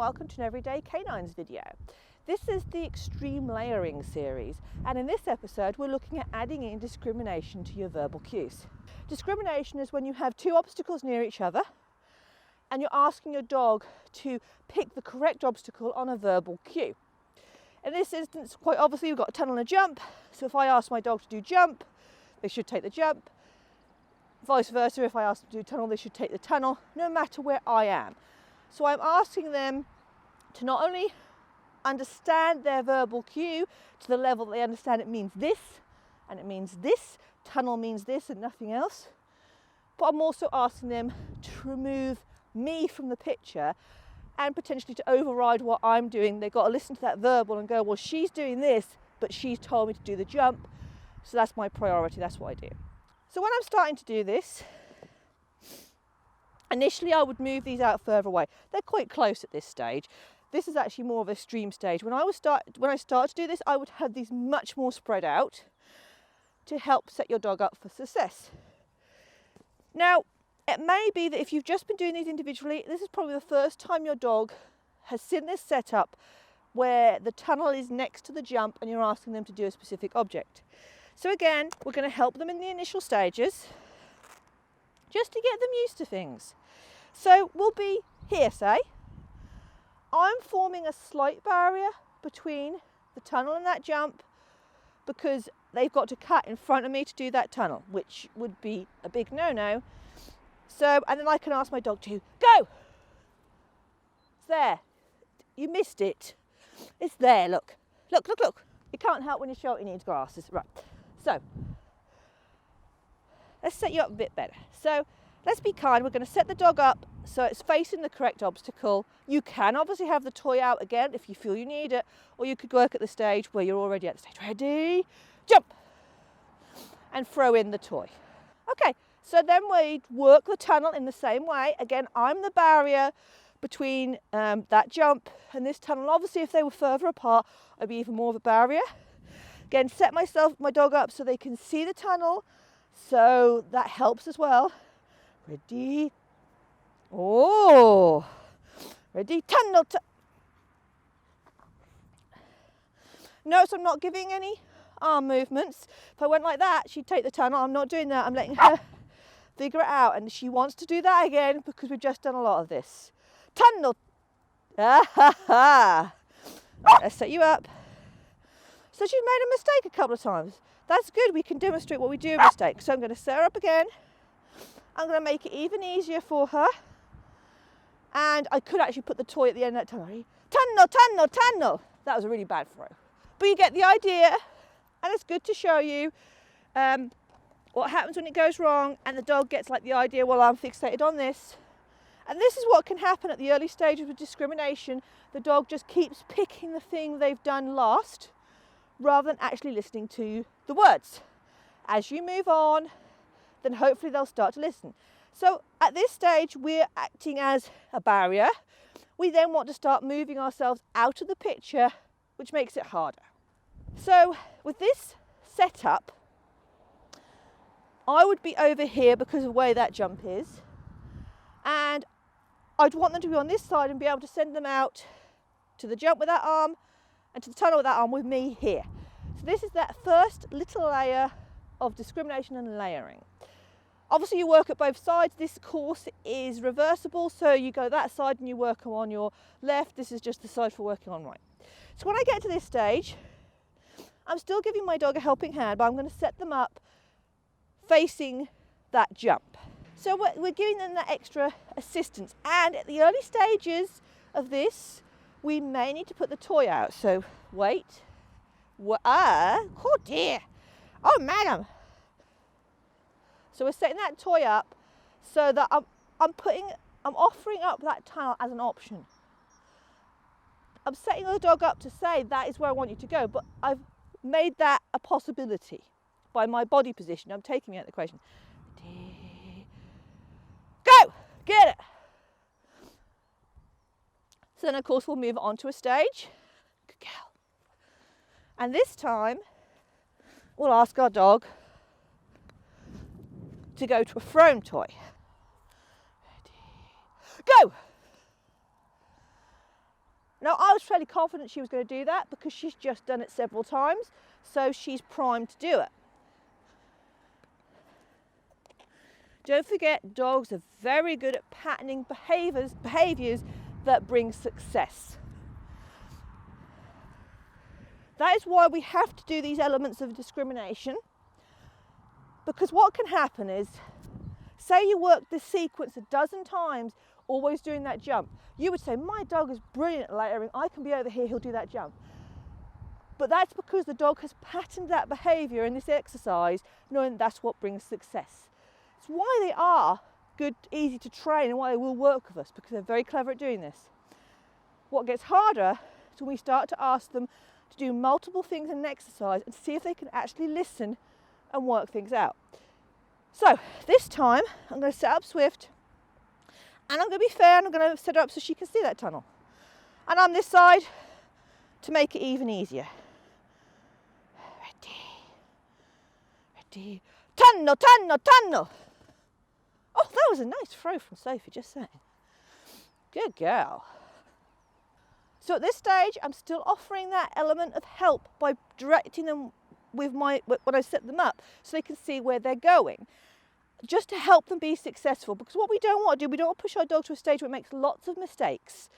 welcome to an Everyday Canines video. This is the extreme layering series, and in this episode we're looking at adding in discrimination to your verbal cues. Discrimination is when you have two obstacles near each other and you're asking your dog to pick the correct obstacle on a verbal cue. In this instance, quite obviously we've got a tunnel and a jump, so if I ask my dog to do jump, they should take the jump. Vice versa, if I ask them to do tunnel, they should take the tunnel, no matter where I am. So I'm asking them to not only understand their verbal cue to the level that they understand it means this, and it means this, tunnel means this and nothing else, but I'm also asking them to remove me from the picture and potentially to override what I'm doing. They've got to listen to that verbal and go, well, she's doing this, but she's told me to do the jump, so that's my priority, that's what I do. So when I'm starting to do this, initially I would move these out further away. They're quite close at this stage. This is actually more of a extreme stage. When I start to do this, I would have these much more spread out to help set your dog up for success. Now, it may be that if you've just been doing these individually, this is probably the first time your dog has seen this setup where the tunnel is next to the jump and you're asking them to do a specific object. So again, we're going to help them in the initial stages just to get them used to things. So we'll be here, say, I'm forming a slight barrier between the tunnel and that jump because they've got to cut in front of me to do that tunnel, which would be a big no-no. So, and then I can ask my dog to go. It's there. You missed it. It's there, look. Look, look, look. You can't help when your shorty needs glasses. Right. So, let's set you up a bit better. So, let's be kind. We're going to set the dog up so it's facing the correct obstacle. You can obviously have the toy out again if you feel you need it, or you could work at the stage where you're already at the stage. Ready? Jump! And throw in the toy. Okay, so then we work the tunnel in the same way. Again, I'm the barrier between that jump and this tunnel. Obviously, if they were further apart, I'd be even more of a barrier. Again, set my dog up so they can see the tunnel, so that helps as well. Ready? Oh! Ready? Tunnel! Notice I'm not giving any arm movements. If I went like that, she'd take the tunnel. I'm not doing that. I'm letting her figure it out, and she wants to do that again because we've just done a lot of this. Tunnel! Ah ha ha! Right, let's set you up. So she's made a mistake a couple of times. That's good, we can demonstrate what we do in mistakes. So I'm going to set her up again. I'm going to make it even easier for her. And I could actually put the toy at the end of that tunnel. Tunnel, tunnel, tunnel. That was a really bad throw. But you get the idea, and it's good to show you what happens when it goes wrong, and the dog gets like the idea, well, I'm fixated on this. And this is what can happen at the early stages of discrimination. The dog just keeps picking the thing they've done last, rather than actually listening to the words. As you move on, then hopefully they'll start to listen. So at this stage, we're acting as a barrier. We then want to start moving ourselves out of the picture, which makes it harder. So with this setup, I would be over here because of where that jump is. And I'd want them to be on this side and be able to send them out to the jump with that arm and to the tunnel with that arm with me here. So this is that first little layer of discrimination and layering. Obviously you work at both sides. This course is reversible, so you go that side and you work on your left. This is just the side for working on right. So when I get to this stage, I'm still giving my dog a helping hand, but I'm going to set them up facing that jump. So we're giving them that extra assistance. And at the early stages of this, we may need to put the toy out. So wait. Oh dear. Oh, madam. So we're setting that toy up so that I'm offering up that tunnel as an option. I'm setting the dog up to say that is where I want you to go, but I've made that a possibility by my body position. I'm taking it out of the equation. Go! Get it! So then, of course, we'll move on to a stage. Good girl. And this time, we'll ask our dog to go to a thrown toy. Ready? Go! Now, I was fairly confident she was going to do that because she's just done it several times, so she's primed to do it. Don't forget, dogs are very good at patterning behaviours that bring success. That is why we have to do these elements of discrimination, because what can happen is, say you work this sequence a dozen times, always doing that jump. You would say, my dog is brilliant at layering, I can be over here, he'll do that jump. But that's because the dog has patterned that behaviour in this exercise, knowing that's what brings success. It's why they are good, easy to train, and why they will work with us, because they're very clever at doing this. What gets harder is when we start to ask them to do multiple things in an exercise and see if they can actually listen and work things out. So this time I'm going to set up Swift, and I'm going to be fair, and I'm going to set her up so she can see that tunnel. And on this side to make it even easier. Ready. Tunnel, tunnel, tunnel. Oh, that was a nice throw from Sophie, just saying. Good girl. So at this stage, I'm still offering that element of help by directing them with when I set them up so they can see where they're going, just to help them be successful. Because what we don't want to do, we don't want to push our dog to a stage where it makes lots of mistakes.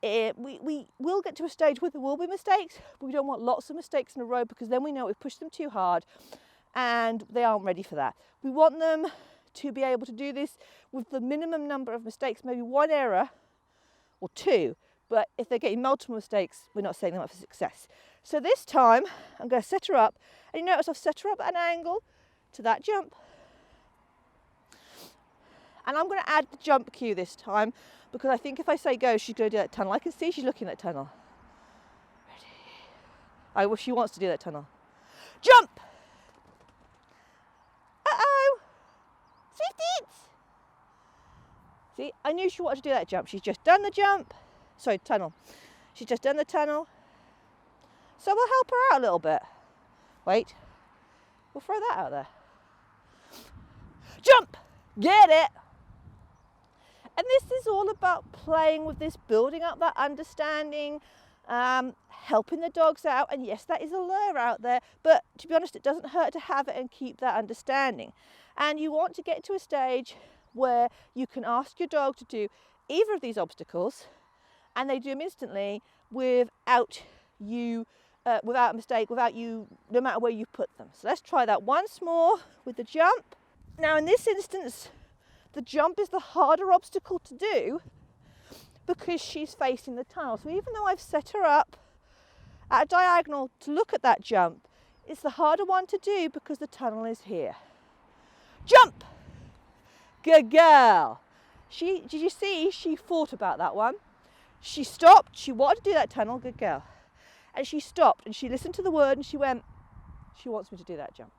We will get to a stage where there will be mistakes, but we don't want lots of mistakes in a row, because then we know we've pushed them too hard and they aren't ready for that. We want them to be able to do this with the minimum number of mistakes, maybe one error or two. But if they're getting multiple mistakes, we're not setting them up for success. So this time, I'm going to set her up. And you notice I've set her up at an angle to that jump. And I'm going to add the jump cue this time, because I think if I say go, she's going to do that tunnel. I can see she's looking at that tunnel. Ready? She wants to do that tunnel. Jump! Uh-oh! Swifties! See, I knew she wanted to do that jump. She's just done the jump. Sorry, tunnel. She's just done the tunnel. So we'll help her out a little bit. Wait. We'll throw that out there. Jump! Get it! And this is all about playing with this, building up that understanding, helping the dogs out. And yes, that is a lure out there, but to be honest, it doesn't hurt to have it and keep that understanding. And you want to get to a stage where you can ask your dog to do either of these obstacles, and they do them instantly without a mistake, no matter where you put them. So let's try that once more with the jump. Now in this instance, the jump is the harder obstacle to do because she's facing the tunnel. So even though I've set her up at a diagonal to look at that jump, it's the harder one to do because the tunnel is here. Jump! Good girl. Did you see she thought about that one? She stopped, she wanted to do that tunnel, good girl. And she stopped and she listened to the word and she went, she wants me to do that jump.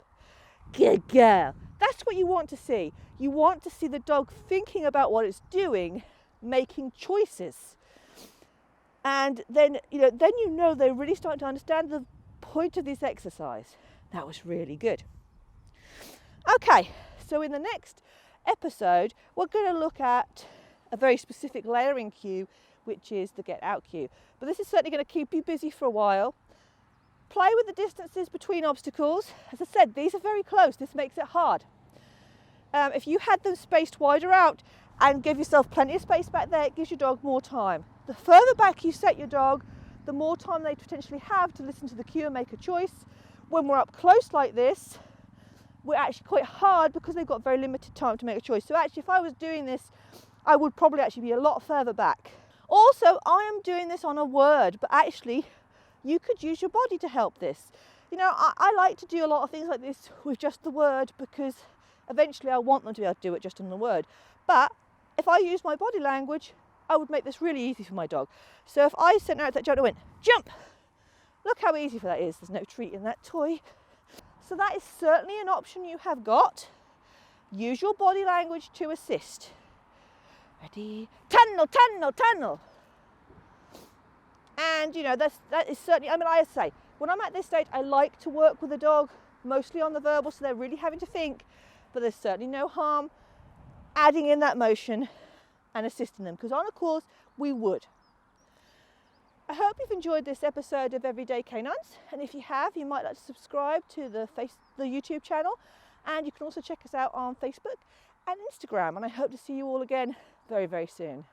Good girl. That's what you want to see. You want to see the dog thinking about what it's doing, making choices. And then you know they're really starting to understand the point of this exercise. That was really good. Okay, so in the next episode, we're going to look at a very specific layering cue, which is the get out cue. But this is certainly going to keep you busy for a while. Play with the distances between obstacles. As I said, these are very close. This makes it hard. If you had them spaced wider out and give yourself plenty of space back there, it gives your dog more time. The further back you set your dog, the more time they potentially have to listen to the cue and make a choice. When we're up close like this, we're actually quite hard because they've got very limited time to make a choice. So actually, if I was doing this, I would probably actually be a lot further back. Also, I am doing this on a word, but actually you could use your body to help this. I like to do a lot of things like this with just the word because eventually I want them to be able to do it just on the word. But if I use my body language, I would make this really easy for my dog. So if I sent out that jump, I went, jump! Look how easy that is. There's no treat in that toy. So that is certainly an option you have got. Use your body language to assist. Ready? Tunnel, tunnel, tunnel. And that is certainly, I say, when I'm at this stage, I like to work with the dog, mostly on the verbal, so they're really having to think, but there's certainly no harm adding in that motion and assisting them, because on a course, we would. I hope you've enjoyed this episode of Everyday Canines, and if you have, you might like to subscribe to the YouTube channel, and you can also check us out on Facebook and Instagram, and I hope to see you all again very, very soon.